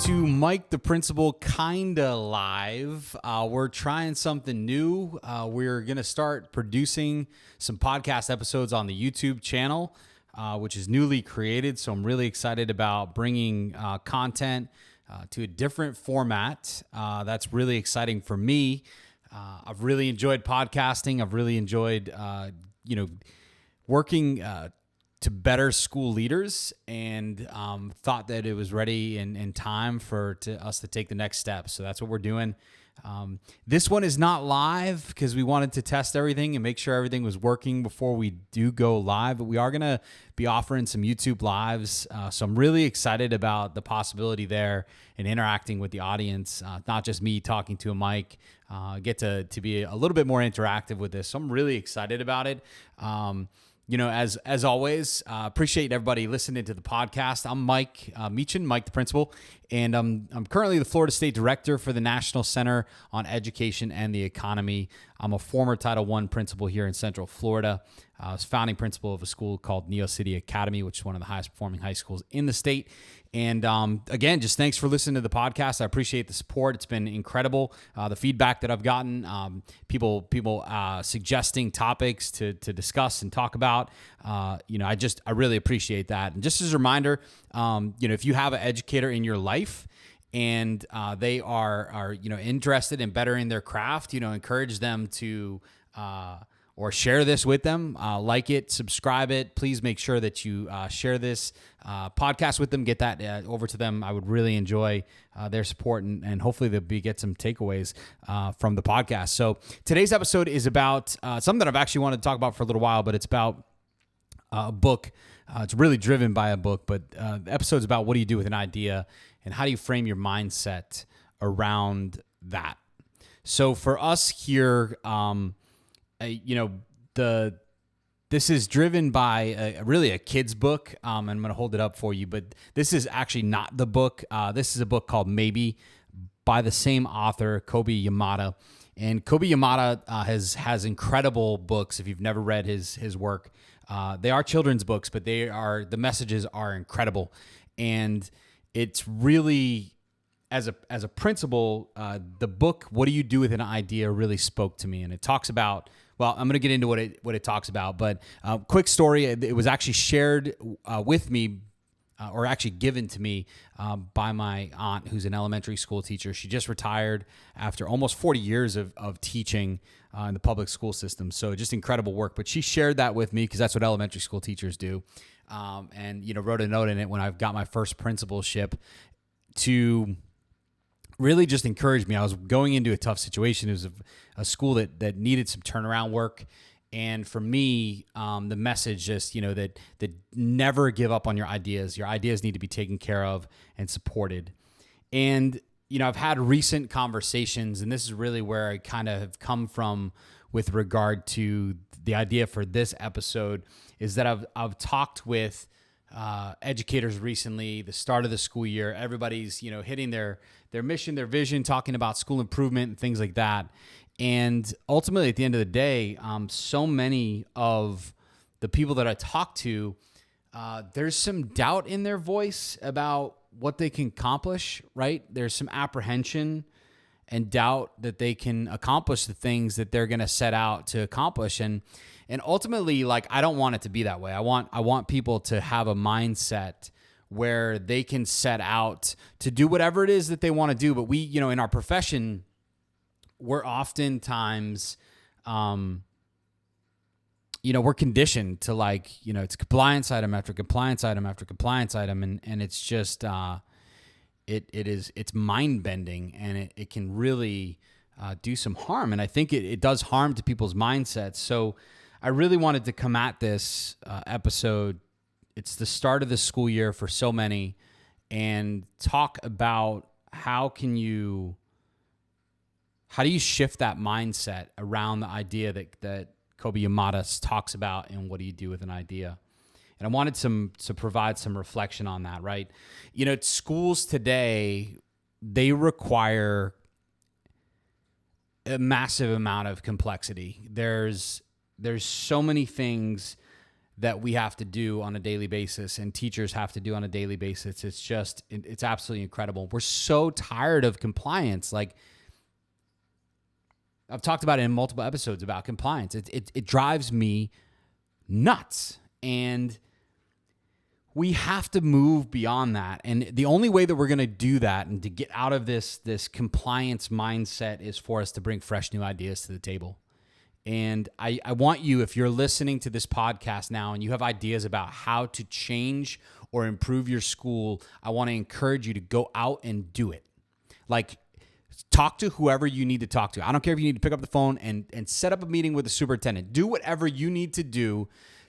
to Mike the Principal Kinda Live. We're trying something new. We're going to start producing some podcast episodes on the YouTube channel, which is newly created. So I'm really excited about bringing content to a different format. That's really exciting for me. I've really enjoyed podcasting. I've really enjoyed, working to better school leaders, and thought that it was ready and time for us to take the next step. So that's what we're doing. This one is not live because we wanted to test everything and make sure everything was working before we do go live, but we are going to be offering some YouTube lives. So I'm really excited about the possibility there and interacting with the audience, not just me talking to a mic. Get to be a little bit more interactive with this. So I'm really excited about it. As always, appreciate everybody listening to the podcast. I'm Mike Meechin, Mike the Principal, and I'm currently the Florida State Director for the National Center on Education and the Economy. I'm a former Title I principal here in Central Florida. I was founding principal of a school called Neo City Academy, which is one of the highest performing high schools in the state. And again, just thanks for listening to the podcast. I appreciate the support. It's been incredible. The feedback that I've gotten, people suggesting topics to discuss and talk about. I really appreciate that. And just as a reminder, if you have an educator in your life and they are interested in bettering their craft, encourage them to or share this with them, like it, subscribe it. Please make sure that you share this podcast with them, get that over to them. I would really enjoy their support, and hopefully they'll get some takeaways from the podcast. So today's episode is about something that I've actually wanted to talk about for a little while, but it's about a book. It's really driven by a book, but the episode's about what do you do with an idea and how do you frame your mindset around that. So for us here, this is driven by a kid's book. I'm going to hold it up for you, but this is actually not the book. This is a book called Maybe by the same author, Kobe Yamada. And Kobe Yamada has incredible books. If you've never read his work, they are children's books, but the messages are incredible. And it's really, as a principal, the book, What Do You Do With an Idea, really spoke to me. And it talks about, well, I'm going to get into what it talks about, but quick story. It was actually shared with me, or actually given to me by my aunt, who's an elementary school teacher. She just retired after almost 40 years of teaching in the public school system. So just incredible work. But she shared that with me because that's what elementary school teachers do. And wrote a note in it when I got my first principalship to really just encouraged me. I was going into a tough situation. It was a school that needed some turnaround work. And for me, the message just, that never give up on your ideas. Your ideas need to be taken care of and supported. And, I've had recent conversations, and this is really where I kind of have come from with regard to the idea for this episode, is that I've talked with educators recently, the start of the school year. Everybody's, hitting their mission, their vision, talking about school improvement and things like that. And ultimately, at the end of the day, so many of the people that I talk to, there's some doubt in their voice about what they can accomplish, right? There's some apprehension and doubt that they can accomplish the things that they're going to set out to accomplish. And ultimately, I don't want it to be that way. I want people to have a mindset where they can set out to do whatever it is that they want to do. But we, in our profession, we're oftentimes, we're conditioned to it's compliance item after compliance item after compliance item. And it's just, it's mind bending, and it can really do some harm. And I think it does harm to people's mindsets. So I really wanted to come at this episode. It's the start of the school year for so many, and talk about how do you shift that mindset around the idea that Kobe Yamada talks about, and what do you do with an idea? And I wanted to provide some reflection on that, right? Schools today, they require a massive amount of complexity. There's so many things that we have to do on a daily basis and teachers have to do on a daily basis. It's absolutely incredible. We're so tired of compliance. Like, I've talked about it in multiple episodes about compliance. It drives me nuts. And we have to move beyond that. And the only way that we're going to do that and to get out of this compliance mindset is for us to bring fresh new ideas to the table. And I want you, if you're listening to this podcast now and you have ideas about how to change or improve your school, I want to encourage you to go out and do it. Like, talk to whoever you need to talk to. I don't care if you need to pick up the phone and set up a meeting with the superintendent. Do whatever you need to do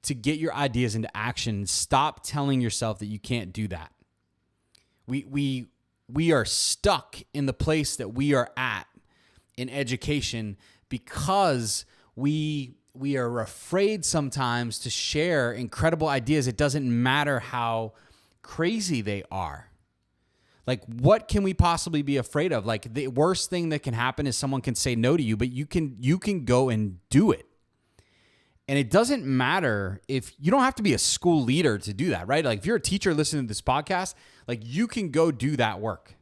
to get your ideas into action. Stop telling yourself that you can't do that. We are stuck in the place that we are at in education because we are afraid sometimes to share incredible ideas. It doesn't matter how crazy they are. Like, what can we possibly be afraid of? Like, the worst thing that can happen is someone can say no to you, but you can go and do it. And it doesn't matter if you don't have to be a school leader to do that, right? Like, if you're a teacher listening to this podcast, like, you can go do that work.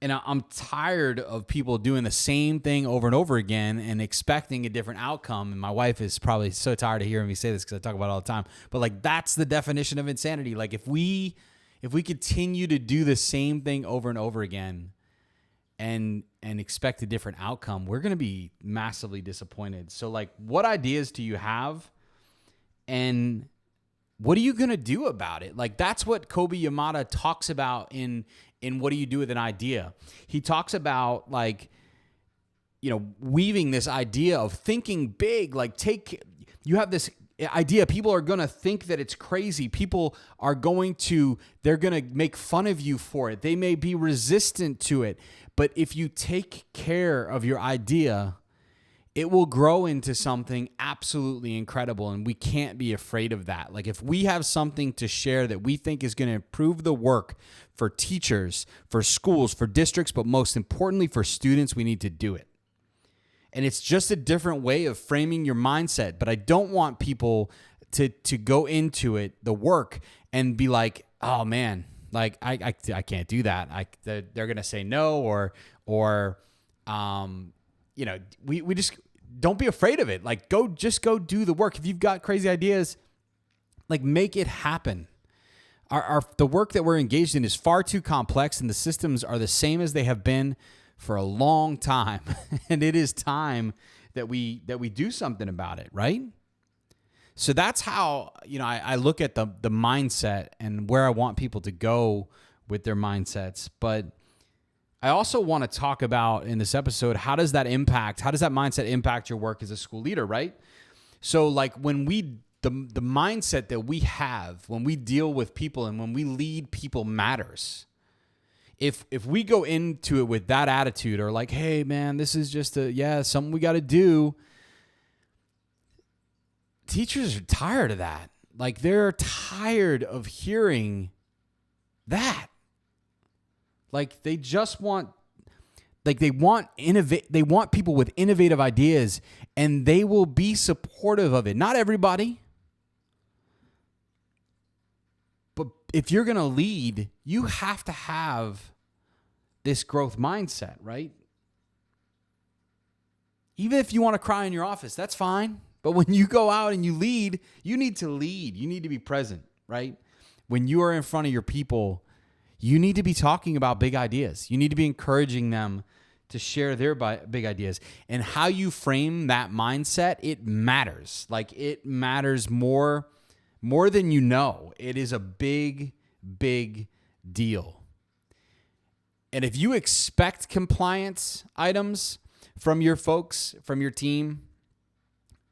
And I'm tired of people doing the same thing over and over again and expecting a different outcome. And my wife is probably so tired of hearing me say this because I talk about it all the time. But, like, that's the definition of insanity. Like, if we continue to do the same thing over and over again and expect a different outcome, we're going to be massively disappointed. So, like, what ideas do you have and what are you going to do about it? Like, that's what Kobe Yamada talks about in What Do You Do With an Idea? He talks about, like, weaving this idea of thinking big. Like, you have this idea. People are going to think that it's crazy. People are they're going to make fun of you for it. They may be resistant to it. But if you take care of your idea, it will grow into something absolutely incredible. And we can't be afraid of that. Like, if we have something to share that we think is going to improve the work for teachers, for schools, for districts, but most importantly for students, we need to do it. And it's just a different way of framing your mindset. But I don't want people to go into it, the work, and be like, oh man, like I can't do that. They're going to say no, or we just don't be afraid of it. Like, go do the work. If you've got crazy ideas, like, make it happen. The work that we're engaged in is far too complex, and the systems are the same as they have been for a long time. And it is time that we do something about it, right? So that's how, I look at the mindset and where I want people to go with their mindsets. But I also want to talk about in this episode, how does that mindset impact your work as a school leader, right? So, like, when the mindset that we have when we deal with people and when we lead people matters. If we go into it with that attitude, or like, hey man, this is just something we got to do, teachers are tired of that. Like, they're tired of hearing that. Like, they just want, they want people with innovative ideas, and they will be supportive of it. Not everybody. But if you're going to lead, you have to have this growth mindset, right? Even if you want to cry in your office, that's fine. But when you go out and you lead, you need to lead. You need to be present, right? When you are in front of your people, you need to be talking about big ideas. You need to be encouraging them to share their big ideas. And how you frame that mindset, it matters. Like, it matters more than you know. It is a big, big deal. And if you expect compliance items from your folks, from your team,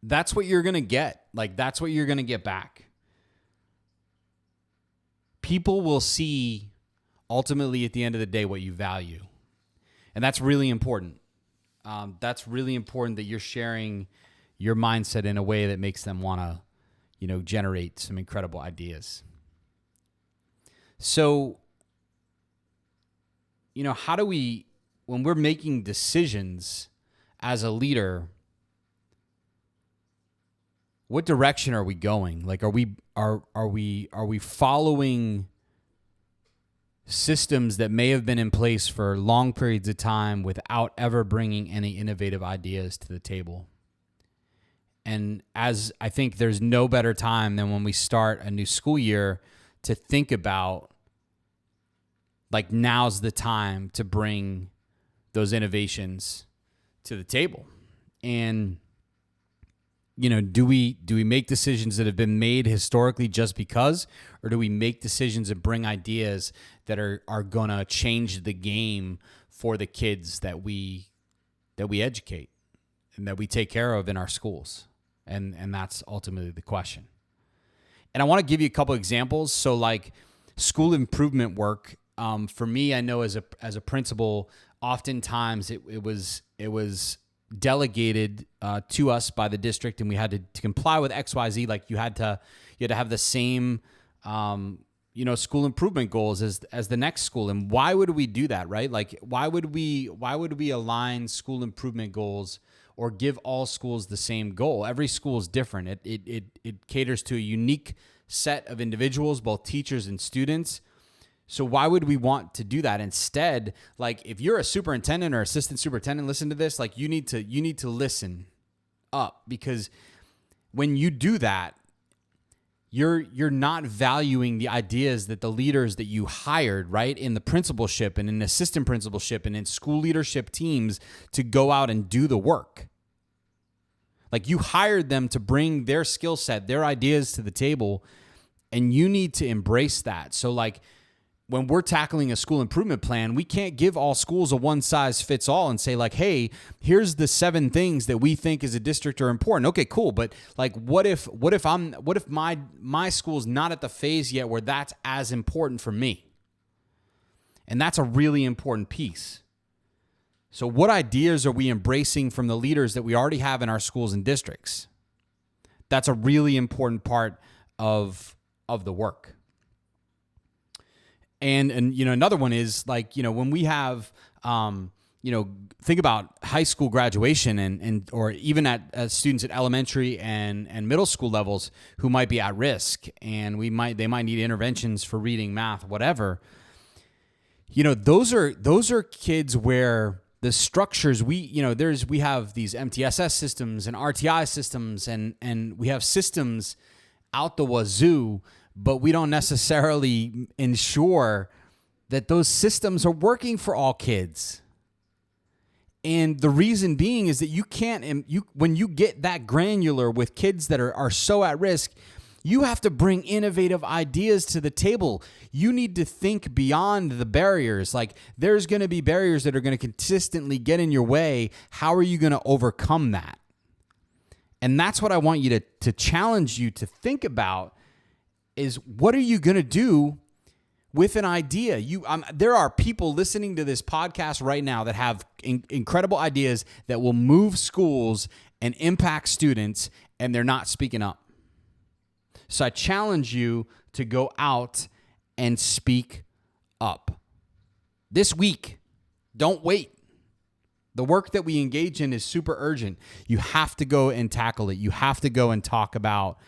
that's what you're going to get. Like, that's what you're going to get back. People will see ultimately at the end of the day what you value. And that's really important. That's really important that you're sharing your mindset in a way that makes them want to, generate some incredible ideas. So, how do we, when we're making decisions as a leader, what direction are we going? Like, are we following systems that may have been in place for long periods of time without ever bringing any innovative ideas to the table? And as I think there's no better time than when we start a new school year to think about, like, now's the time to bring those innovations to the table. And, do we make decisions that have been made historically just because, or do we make decisions and bring ideas that are going to change the game for the kids that we educate and that we take care of in our schools? And that's ultimately the question. And I want to give you a couple examples. So, like, school improvement work, for me, I know as a principal, oftentimes it was delegated to us by the district, and we had to comply with XYZ. Like, you had to have the same school improvement goals as the next school. And why would we do that, right? Like, why would we align school improvement goals or give all schools the same goal? Every school is different. It caters to a unique set of individuals, both teachers and students. So why would we want to do that? Instead, like, if you're a superintendent or assistant superintendent, listen to this. Like, you need to listen up, because when you do that, you're not valuing the ideas that the leaders that you hired, right, in the principalship and in assistant principalship and in school leadership teams to go out and do the work. Like, you hired them to bring their skill set, their ideas to the table, and you need to embrace that. So, like, when we're tackling a school improvement plan, we can't give all schools a one-size-fits-all and say, like, hey, here's the 7 things that we think as a district are important. Okay, cool. But, like, what if my school's not at the phase yet where that's as important for me? And that's a really important piece. So what ideas are we embracing from the leaders that we already have in our schools and districts? That's a really important part of the work. And another one is, like, when we have, think about high school graduation and or even at students at elementary and middle school levels who might be at risk, and they might need interventions for reading, math, whatever. Those are kids where the structures we have these MTSS systems and RTI systems and we have systems out the wazoo, but we don't necessarily ensure that those systems are working for all kids. And the reason being is that you can't, when you get that granular with kids that are so at risk, you have to bring innovative ideas to the table. You need to think beyond the barriers. Like, there's going to be barriers that are going to consistently get in your way. How are you going to overcome that? And that's what I want you to challenge you to think about, is what are you going to do with an idea? There are people listening to this podcast right now that have incredible ideas that will move schools and impact students, and they're not speaking up. So I challenge you to go out and speak up. This week, don't wait. The work that we engage in is super urgent. You have to go and tackle it. You have to go and talk about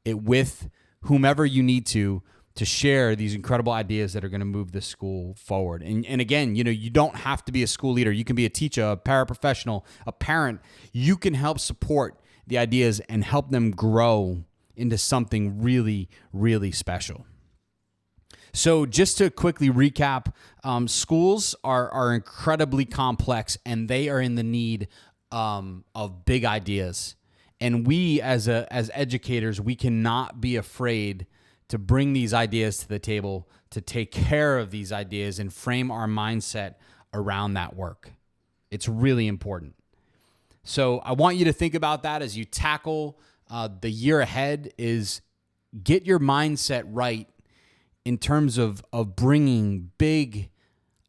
it with whomever you need to share these incredible ideas that are going to move the school forward. And again, you don't have to be a school leader. You can be a teacher, a paraprofessional, a parent. You can help support the ideas and help them grow into something really, really special. So just to quickly recap, schools are incredibly complex, and they are in the need of big ideas. And we as educators, we cannot be afraid to bring these ideas to the table, to take care of these ideas and frame our mindset around that work. It's really important. So I want you to think about that as you tackle the year ahead, is get your mindset right in terms of bringing big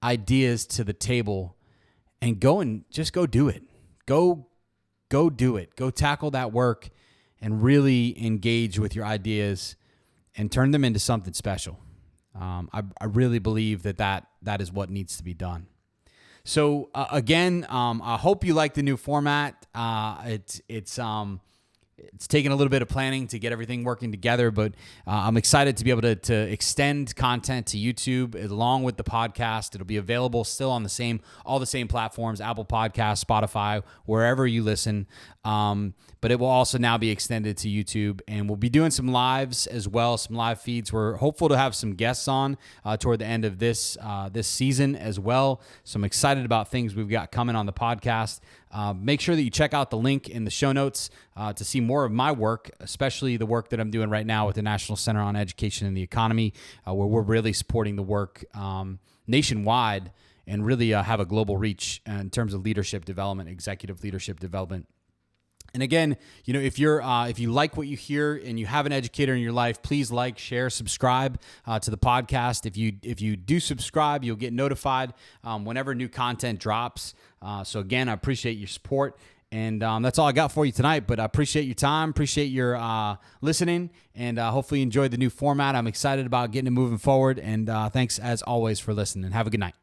ideas to the table, and go do it. Go do it. Go tackle that work and really engage with your ideas and turn them into something special. I really believe that is what needs to be done. So again, I hope you like the new format. It's It's taken a little bit of planning to get everything working together, but I'm excited to be able to extend content to YouTube along with the podcast. It'll be available still on all the same platforms, Apple Podcasts, Spotify, wherever you listen. But it will also now be extended to YouTube, and we'll be doing some lives as well, some live feeds. We're hopeful to have some guests on toward the end of this season as well. So I'm excited about things we've got coming on the podcast. Make sure that you check out the link in the show notes to see more of my work, especially the work that I'm doing right now with the National Center on Education and the Economy, where we're really supporting the work nationwide and really have a global reach in terms of leadership development, executive leadership development. And again, if you like what you hear and you have an educator in your life, please like, share, subscribe to the podcast. If you do subscribe, you'll get notified whenever new content drops. So again, I appreciate your support. And that's all I got for you tonight. But I appreciate your time, appreciate your listening, and hopefully you enjoyed the new format. I'm excited about getting it moving forward. And thanks as always for listening. Have a good night.